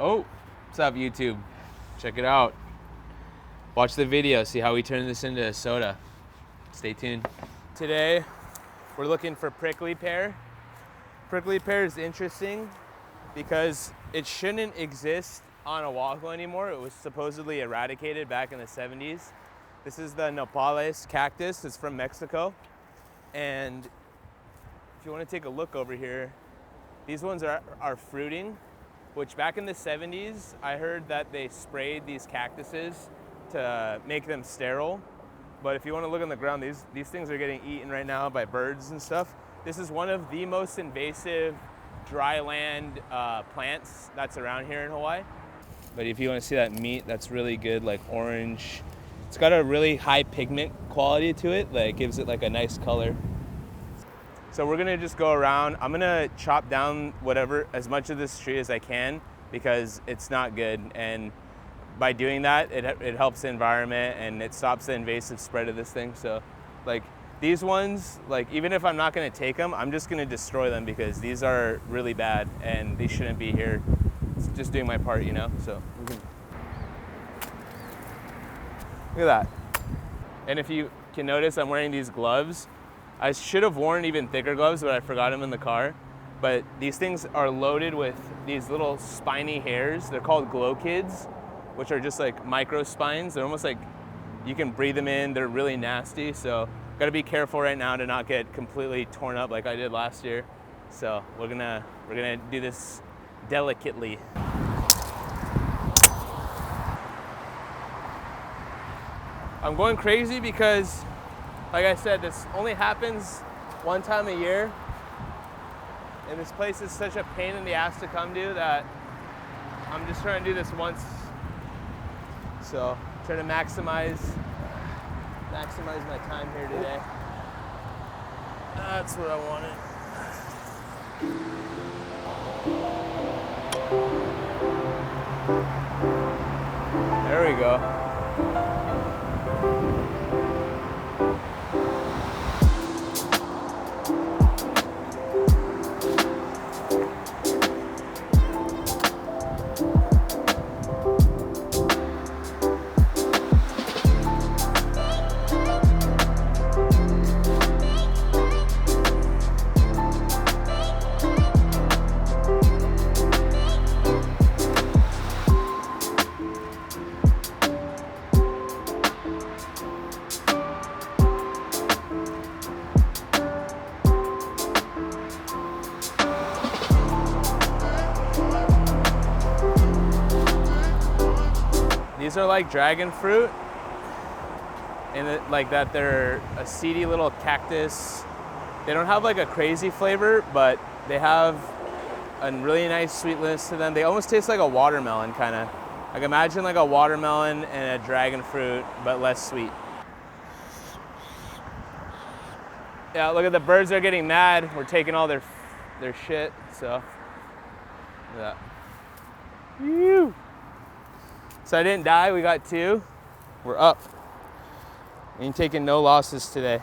Oh, what's up, YouTube? Check it out. Watch the video, see how we turn this into a soda. Stay tuned. Today, we're looking for prickly pear. Prickly pear is interesting because it shouldn't exist on Oahu anymore. It was supposedly eradicated back in the 70s. This is the nopales cactus. It's from Mexico. And if you want to take a look over here, these ones are fruiting, which back in the 70s, I heard that they sprayed these cactuses to make them sterile. But if you want to look on the ground, these things are getting eaten right now by birds and stuff. This is one of the most invasive dry land plants that's around here in Hawaii. But if you want to see that meat, that's really good, like orange. It's got a really high pigment quality to it that gives it like a nice color. So we're gonna just go around. I'm gonna chop down as much of this tree as I can because it's not good. And by doing that, it helps the environment and it stops the invasive spread of this thing. So like these ones, like even if I'm not gonna take them, I'm just gonna destroy them because these are really bad and they shouldn't be here. It's just doing my part, you know? So look at that. And if you can notice, I'm wearing these gloves. I should have worn even thicker gloves, but I forgot them in the car. But these things are loaded with these little spiny hairs. They're called glow kids, which are just like micro spines. They're almost like you can breathe them in. They're really nasty. So gotta be careful right now to not get completely torn up like I did last year. So we're gonna do this delicately. I'm going crazy because, like I said, this only happens one time a year. And this place is such a pain in the ass to come to that I'm just trying to do this once. So, trying to maximize my time here today. That's what I wanted. There we go. These are like dragon fruit, and they're a seedy little cactus. They don't have like a crazy flavor, but they have a really nice sweetness to them. They almost taste like a watermelon, kind of. Like imagine like a watermelon and a dragon fruit, but less sweet. Yeah, look at the birds are getting mad. We're taking all their shit, so. Yeah. Woo! So I didn't die, we got 2. We're up. Ain't taking no losses today.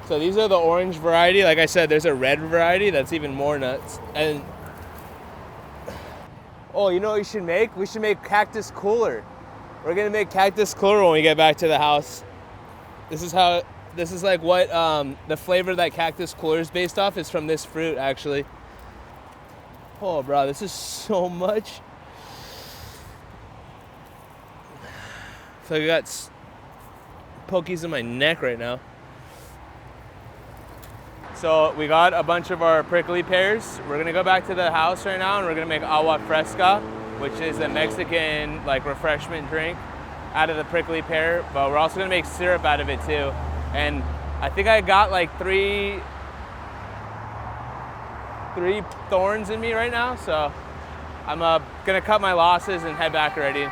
So these are the orange variety. Like I said, there's a red variety that's even more nuts. And, oh, you know what we should make? We should make cactus cooler. We're gonna make cactus cooler when we get back to the house. This is like what the flavor that cactus cooler is based off is from this fruit, actually. Oh, bro, this is so much. I feel like I got pokies in my neck right now. So we got a bunch of our prickly pears. We're gonna go back to the house right now and we're gonna make agua fresca, which is a Mexican like refreshment drink out of the prickly pear, but we're also gonna make syrup out of it too. And I think I got like three thorns in me right now, so I'm gonna cut my losses and head back already.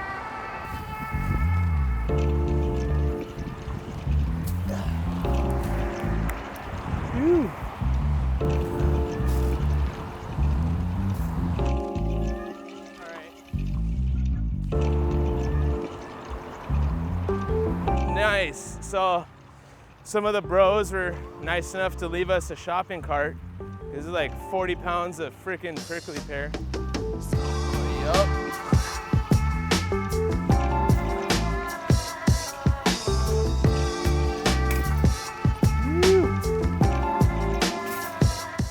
Whew. All right. Nice. So some of the bros were nice enough to leave us a shopping cart. This is like 40 pounds of freaking prickly pear. Yup.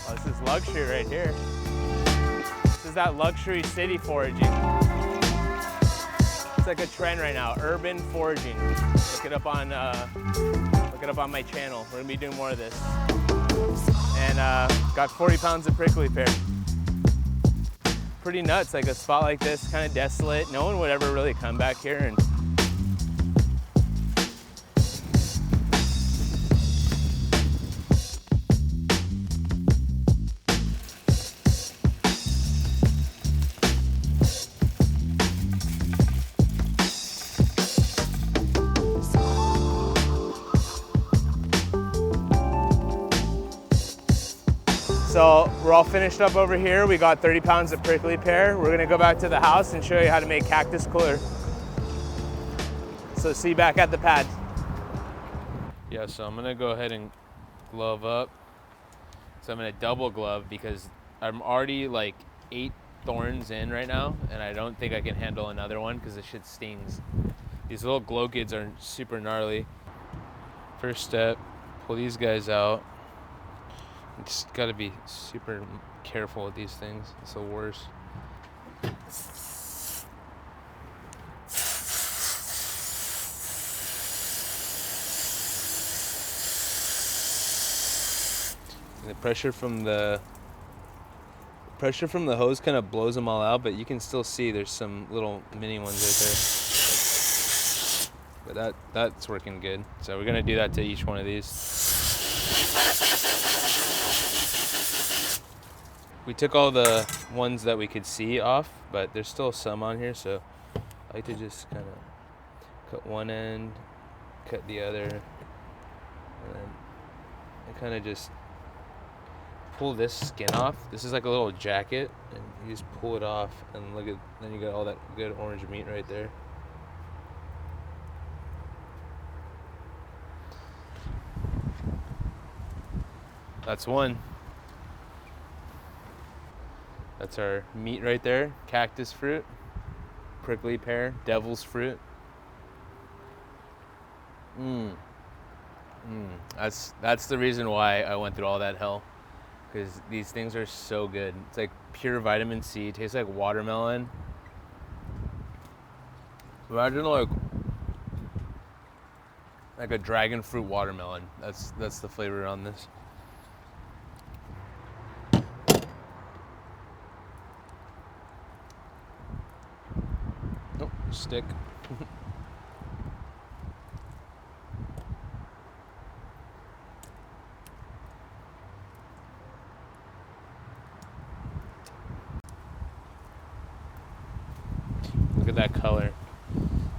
Oh, this is luxury right here. This is that luxury city foraging. It's like a trend right now, urban foraging. Look it up on my channel. We're gonna be doing more of this. And got 40 pounds of prickly pear. Pretty nuts, like a spot like this, kind of desolate. No one would ever really come back here and so we're all finished up over here. We got 30 pounds of prickly pear. We're gonna go back to the house and show you how to make cactus cooler. So see you back at the pad. Yeah, so I'm gonna go ahead and glove up. So I'm gonna double glove because I'm already like 8 thorns in right now, and I don't think I can handle another one because this shit stings. These little glow kids are super gnarly. First step, pull these guys out. You just gotta be super careful with these things. It's the worst. And the pressure from the hose kind of blows them all out, but you can still see there's some little mini ones right there. But that's working good. So we're gonna do that to each one of these. We took all the ones that we could see off, but there's still some on here, so I like to just kind of cut one end, cut the other, and then I kind of just pull this skin off. This is like a little jacket, and you just pull it off, and look at, then you got all that good orange meat right there. That's one. That's our meat right there. Cactus fruit, prickly pear, devil's fruit. That's the reason why I went through all that hell, because these things are so good. It's like pure vitamin C. It tastes like watermelon. Imagine like a dragon fruit watermelon. That's the flavor on this. Stick. Look at that color.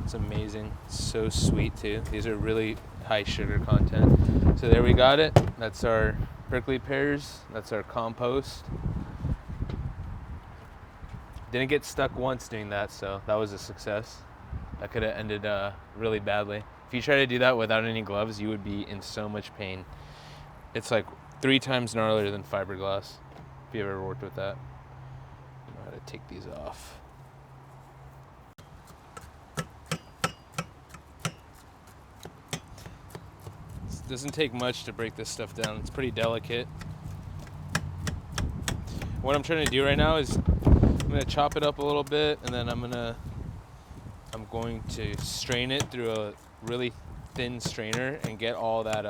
It's amazing. It's so sweet too. These are really high sugar content. So there we got it. That's our prickly pears. That's our compost. Didn't get stuck once doing that, so that was a success. That could have ended really badly. If you try to do that without any gloves, you would be in so much pain. It's like 3 times gnarlier than fiberglass, if you ever worked with that. I know how to take these off. It doesn't take much to break this stuff down. It's pretty delicate. What I'm trying to do right now is I'm gonna chop it up a little bit, and then I'm going to strain it through a really thin strainer and get all that,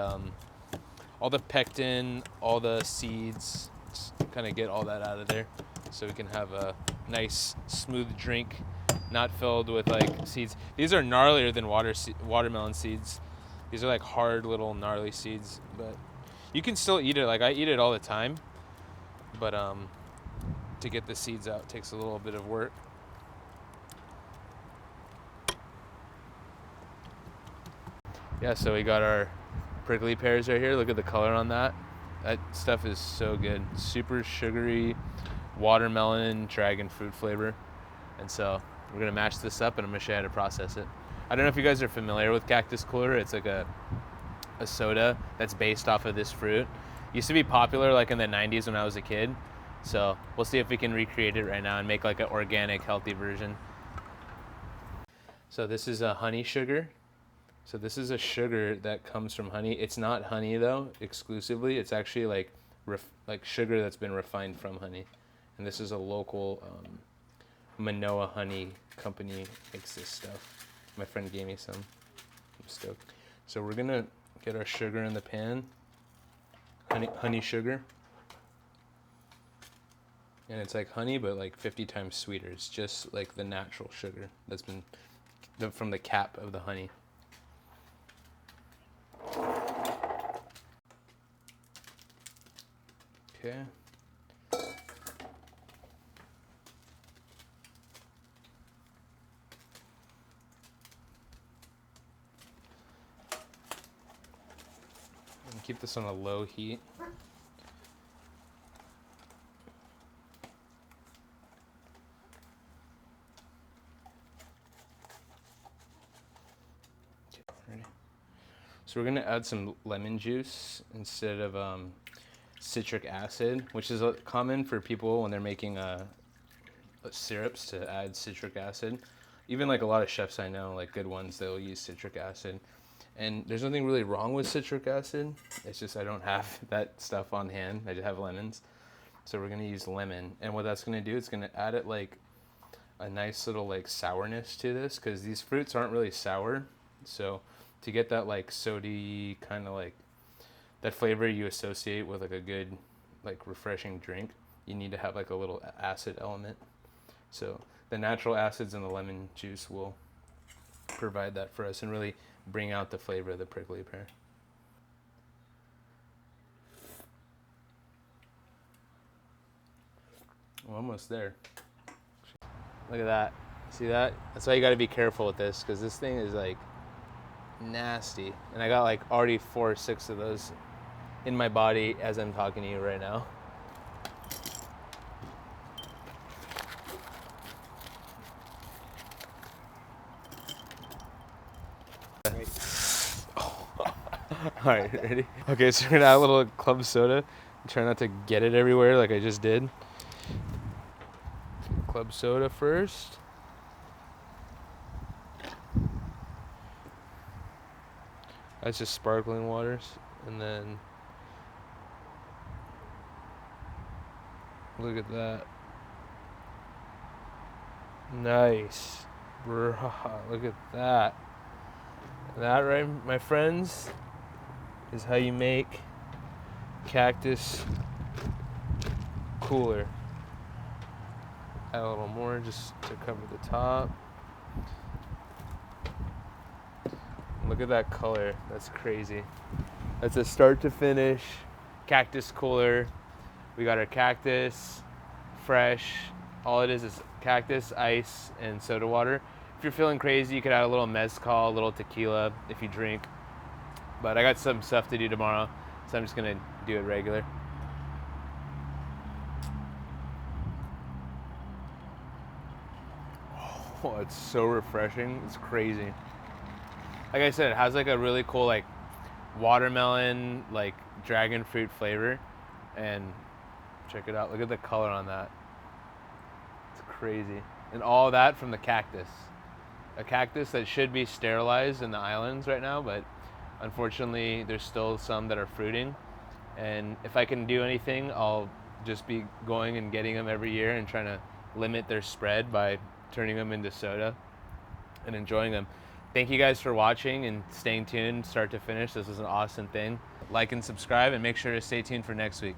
all the pectin, all the seeds, kind of get all that out of there, so we can have a nice smooth drink, not filled with like seeds. These are gnarlier than watermelon seeds. These are like hard little gnarly seeds, but you can still eat it. Like I eat it all the time, but to get the seeds out takes a little bit of work. Yeah, so we got our prickly pears right here. Look at the color on that. That stuff is so good. Super sugary, watermelon, dragon fruit flavor. And so we're gonna mash this up, and I'm gonna show you how to process it. I don't know if you guys are familiar with Cactus Cooler. It's like a soda that's based off of this fruit. Used to be popular like in the 90s when I was a kid. So we'll see if we can recreate it right now and make like an organic, healthy version. So this is a honey sugar. So this is a sugar that comes from honey. It's not honey though, exclusively. It's actually like sugar that's been refined from honey. And this is a local Manoa honey company makes this stuff. My friend gave me some. I'm stoked. So we're gonna get our sugar in the pan. Honey sugar. And it's like honey, but like 50 times sweeter. It's just like the natural sugar that's been from the cap of the honey. Okay. And keep this on a low heat. So we're gonna add some lemon juice instead of citric acid, which is common for people when they're making syrups to add citric acid. Even like a lot of chefs I know, like good ones, they'll use citric acid. And there's nothing really wrong with citric acid. It's just I don't have that stuff on hand. I just have lemons. So we're gonna use lemon. And what that's gonna do, it's gonna add it like a nice little like sourness to this, because these fruits aren't really sour. So to get that like sody kind of like that flavor you associate with like a good like refreshing drink, you need to have like a little acid element. So the natural acids in the lemon juice will provide that for us and really bring out the flavor of the prickly pear. We're almost there. Look at that. See that? That's why you got to be careful with this, because this thing is like nasty. And I got like already 4 or 6 of those in my body as I'm talking to you right now. All right, ready? Okay, so we're gonna add a little club soda. Try not to get it everywhere like I just did. Club soda first. That's just sparkling waters. And then, look at that. Nice. Look at that. That, right, my friends, is how you make Cactus cooler. Add a little more just to cover the top. Look at that color. That's crazy. That's a start to finish Cactus cooler. We got our Cactus, fresh. All it is Cactus, ice, and soda water. If you're feeling crazy, you could add a little mezcal, a little tequila if you drink. But I got some stuff to do tomorrow, so I'm just gonna do it regular. Oh, it's so refreshing. It's crazy. Like I said, it has like a really cool like watermelon, like dragon fruit flavor. And check it out. Look at the color on that. It's crazy. And all that from the cactus. A cactus that should be sterilized in the islands right now, but unfortunately there's still some that are fruiting. And if I can do anything, I'll just be going and getting them every year and trying to limit their spread by turning them into soda and enjoying them. Thank you guys for watching and staying tuned start to finish. This was an awesome thing. Like and subscribe, and make sure to stay tuned for next week.